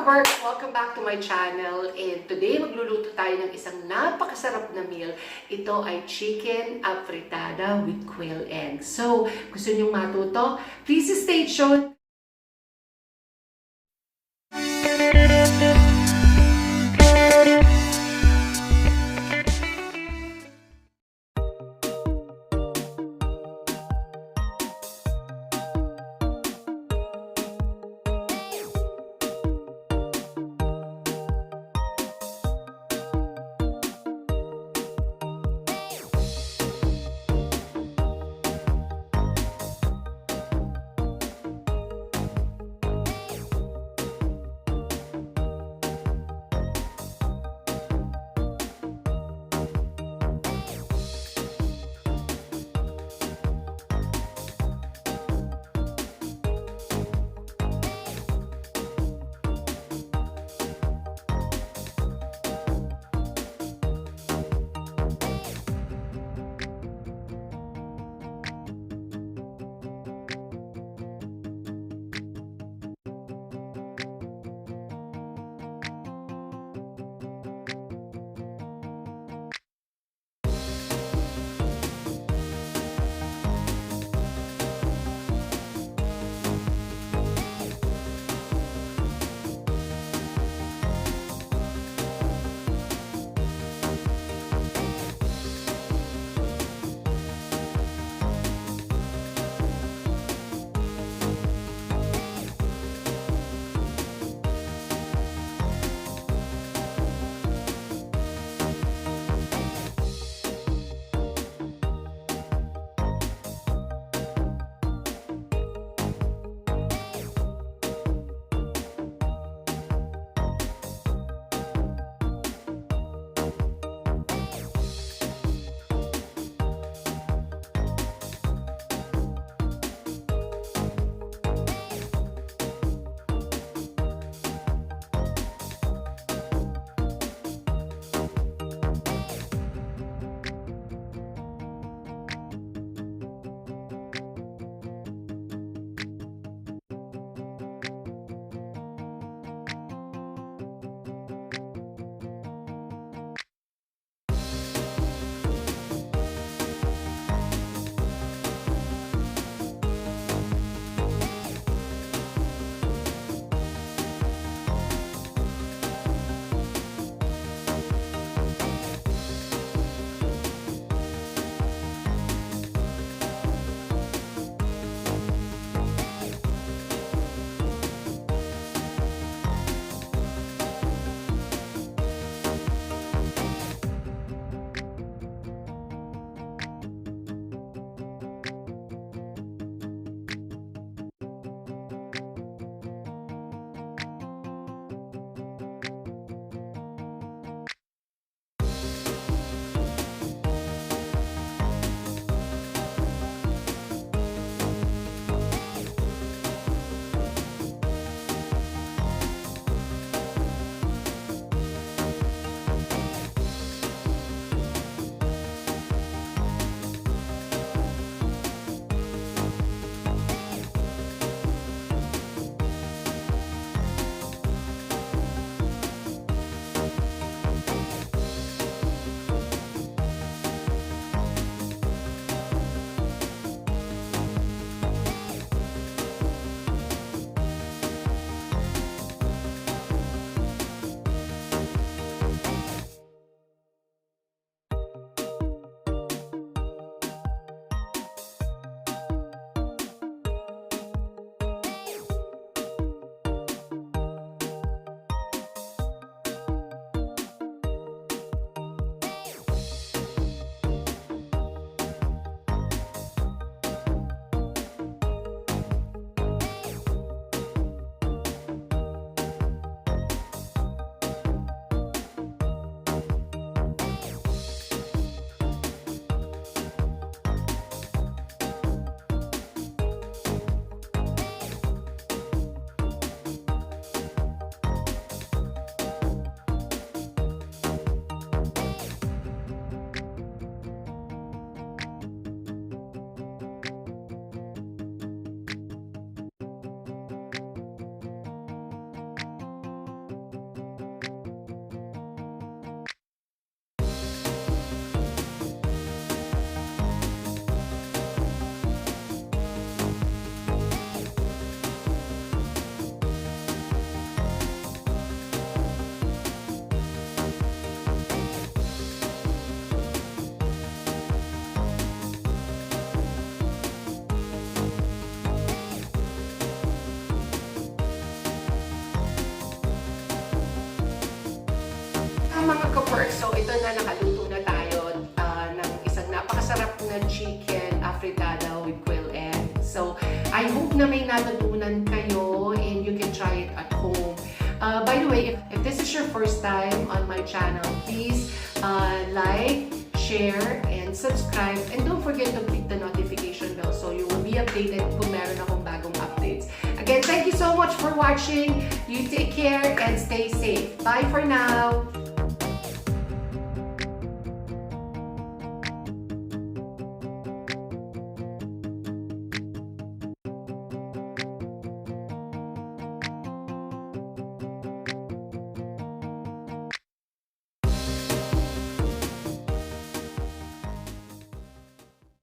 ka-work! Welcome back to my channel. And today, magluluto tayo ng isang napakasarap na meal. Ito ay Chicken Afritada with Quail eggs. So, gusto niyong matuto? Please stay tuned! mga ka-perk, so ito na, nakaluto na tayo ng isang napakasarap na chicken afritada with quail egg. So, I hope na may natutunan kayo and you can try it at home. By the way, if this is your first time on my channel, please like, share, and subscribe. And don't forget to click the notification bell so you will be updated kung meron akong bagong updates. Again, thank you so much for watching. You take care and stay safe. Bye for now!